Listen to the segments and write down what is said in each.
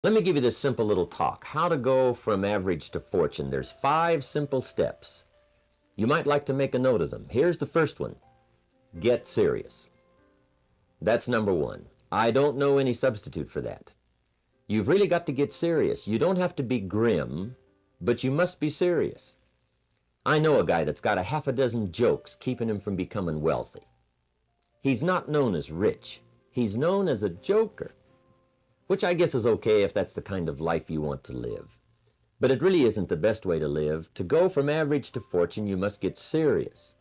Let me give you this simple little talk. How to go from average to fortune. There's 5 simple steps. You might like to make a note of them. Here's the first one. Get serious. That's number 1. I don't know any substitute for that. You've really got to get serious. You don't have to be grim, but you must be serious. I know a guy that's got a half a dozen jokes keeping him from becoming wealthy. He's not known as rich. He's known as a joker, which I guess is okay if that's the kind of life you want to live. But it really isn't the best way to live. To go from average to fortune, you must get serious.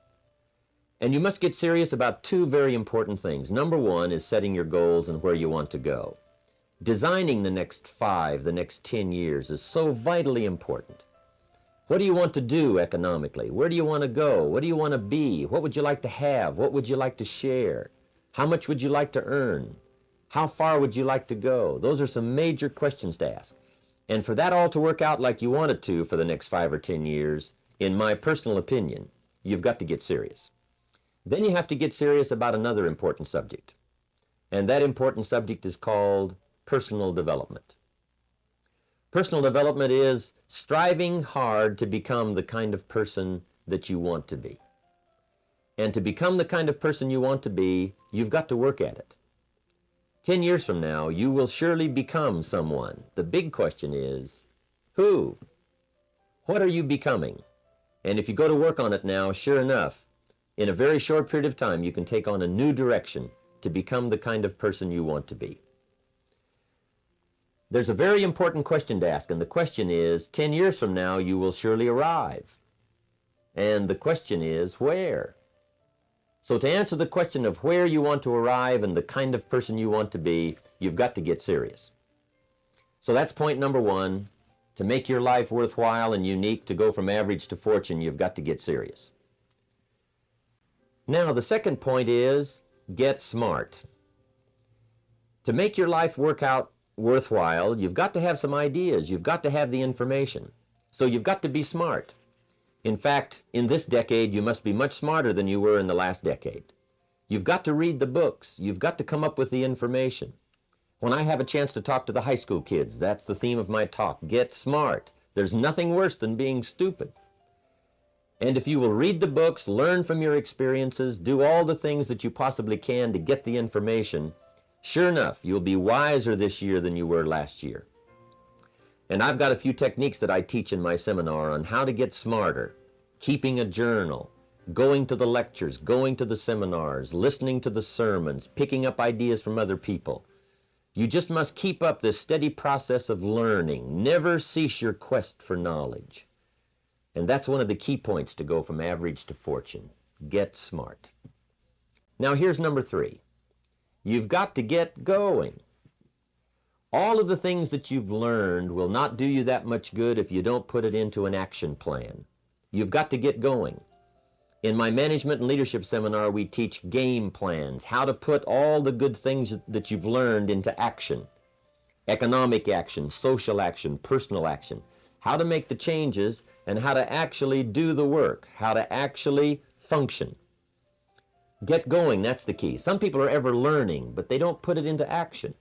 And you must get serious about 2 very important things. Number 1 is setting your goals and where you want to go. Designing the next 5, the next 10 years is so vitally important. What do you want to do economically? Where do you want to go? What do you want to be? What would you like to have? What would you like to share? How much would you like to earn? How far would you like to go? Those are some major questions to ask. And for that all to work out like you want it to for the next 5 or 10 years, in my personal opinion, you've got to get serious. Then you have to get serious about another important subject. And that important subject is called personal development. Personal development is striving hard to become the kind of person that you want to be. And to become the kind of person you want to be, you've got to work at it. 10 years from now, you will surely become someone. The big question is, who? What are you becoming? And if you go to work on it now, sure enough, in a very short period of time, you can take on a new direction to become the kind of person you want to be. There's a very important question to ask, and the question is, 10 years from now, you will surely arrive. And the question is, where? So to answer the question of where you want to arrive and the kind of person you want to be, you've got to get serious. So that's point number 1. To make your life worthwhile and unique, to go from average to fortune, you've got to get serious. Now, the second point is, get smart. To make your life work out worthwhile, you've got to have some ideas. You've got to have the information. So you've got to be smart. In fact, in this decade, you must be much smarter than you were in the last decade. You've got to read the books. You've got to come up with the information. When I have a chance to talk to the high school kids, that's the theme of my talk. Get smart. There's nothing worse than being stupid. And if you will read the books, learn from your experiences, do all the things that you possibly can to get the information, sure enough, you'll be wiser this year than you were last year. And I've got a few techniques that I teach in my seminar on how to get smarter, keeping a journal, going to the lectures, going to the seminars, listening to the sermons, picking up ideas from other people. You just must keep up this steady process of learning. Never cease your quest for knowledge. And that's one of the key points to go from average to fortune. Get smart. Now here's number 3. You've got to get going. All of the things that you've learned will not do you that much good if you don't put it into an action plan. You've got to get going. In my management and leadership seminar, we teach game plans, how to put all the good things that you've learned into action. Economic action, social action, personal action. How to make the changes and how to actually do the work, how to actually function. Get going, that's the key. Some people are ever learning, but they don't put it into action.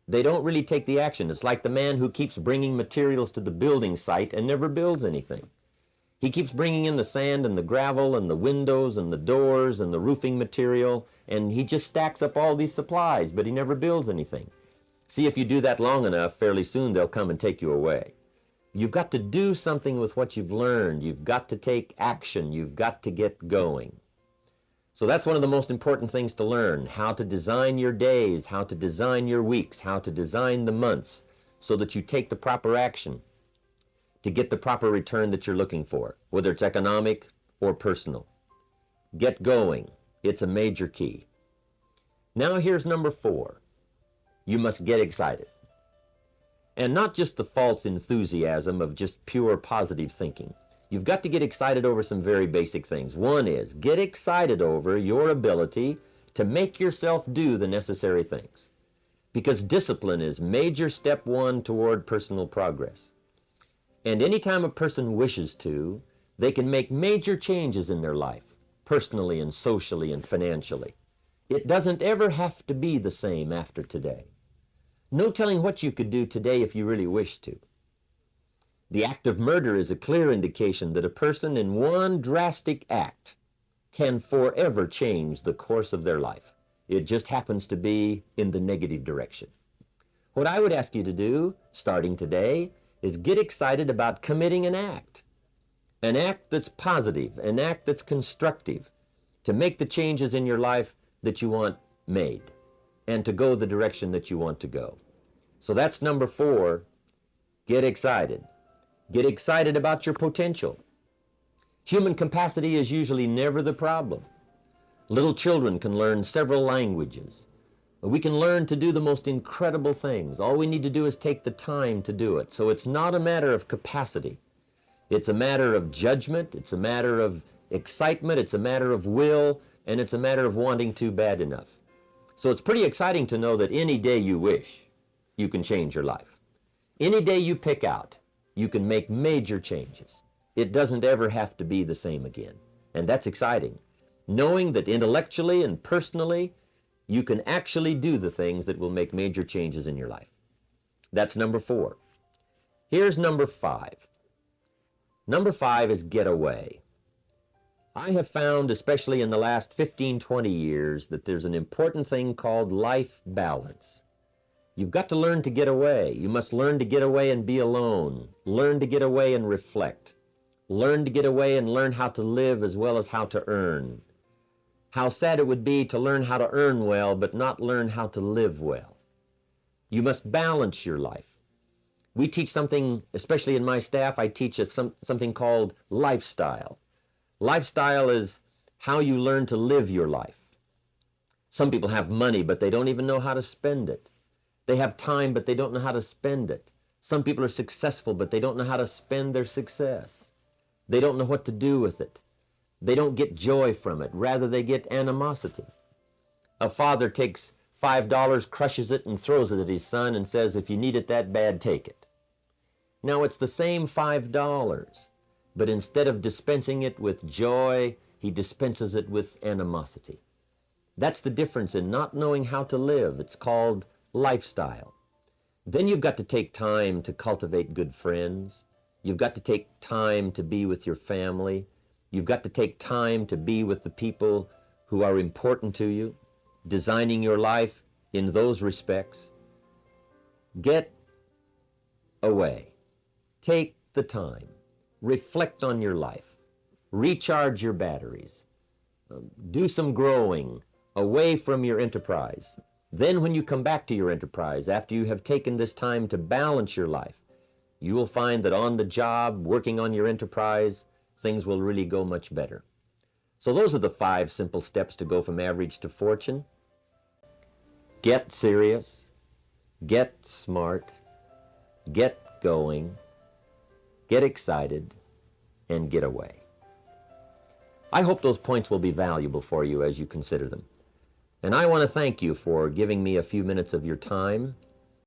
They don't really take the action. It's like the man who keeps bringing materials to the building site and never builds anything. He keeps bringing in the sand and the gravel and the windows and the doors and the roofing material, and he just stacks up all these supplies, but he never builds anything. See, if you do that long enough, fairly soon they'll come and take you away. You've got to do something with what you've learned. You've got to take action. You've got to get going. So that's one of the most important things to learn, how to design your days, how to design your weeks, how to design the months so that you take the proper action to get the proper return that you're looking for, whether it's economic or personal. Get going. It's a major key. Now here's number 4. You must get excited. And not just the false enthusiasm of just pure positive thinking. You've got to get excited over some very basic things. One is, get excited over your ability to make yourself do the necessary things. Because discipline is major step 1 toward personal progress. And anytime a person wishes to, they can make major changes in their life, personally and socially and financially. It doesn't ever have to be the same after today. No telling what you could do today if you really wished to. The act of murder is a clear indication that a person in one drastic act can forever change the course of their life. It just happens to be in the negative direction. What I would ask you to do, starting today, is get excited about committing an act that's positive, an act that's constructive, to make the changes in your life that you want made, and to go the direction that you want to go. So that's number 4, get excited. Get excited about your potential. Human capacity is usually never the problem. Little children can learn several languages. We can learn to do the most incredible things. All we need to do is take the time to do it. So it's not a matter of capacity. It's a matter of judgment. It's a matter of excitement. It's a matter of will. And it's a matter of wanting to bad enough. So it's pretty exciting to know that any day you wish, you can change your life. Any day you pick out, you can make major changes. It doesn't ever have to be the same again. And that's exciting. Knowing that intellectually and personally, you can actually do the things that will make major changes in your life. That's number 4. Here's number 5. Number 5 is get away. I have found, especially in the last 15, 20 years, that there's an important thing called life balance. You've got to learn to get away. You must learn to get away and be alone. Learn to get away and reflect. Learn to get away and learn how to live as well as how to earn. How sad it would be to learn how to earn well, but not learn how to live well. You must balance your life. We teach something, especially in my staff, I teach something called lifestyle. Lifestyle is how you learn to live your life. Some people have money, but they don't even know how to spend it. They have time, but they don't know how to spend it. Some people are successful, but they don't know how to spend their success. They don't know what to do with it. They don't get joy from it. Rather, they get animosity. A father takes $5, crushes it, and throws it at his son and says, if you need it that bad, take it. Now, it's the same $5, but instead of dispensing it with joy, he dispenses it with animosity. That's the difference in not knowing how to live. It's called lifestyle. Then you've got to take time to cultivate good friends. You've got to take time to be with your family. You've got to take time to be with the people who are important to you, designing your life in those respects. Get away. Take the time. Reflect on your life. Recharge your batteries. Do some growing away from your enterprise. Then when you come back to your enterprise, after you have taken this time to balance your life, you will find that on the job, working on your enterprise, things will really go much better. So those are the 5 simple steps to go from average to fortune. Get serious, get smart, get going, get excited, and get away. I hope those points will be valuable for you as you consider them. And I want to thank you for giving me a few minutes of your time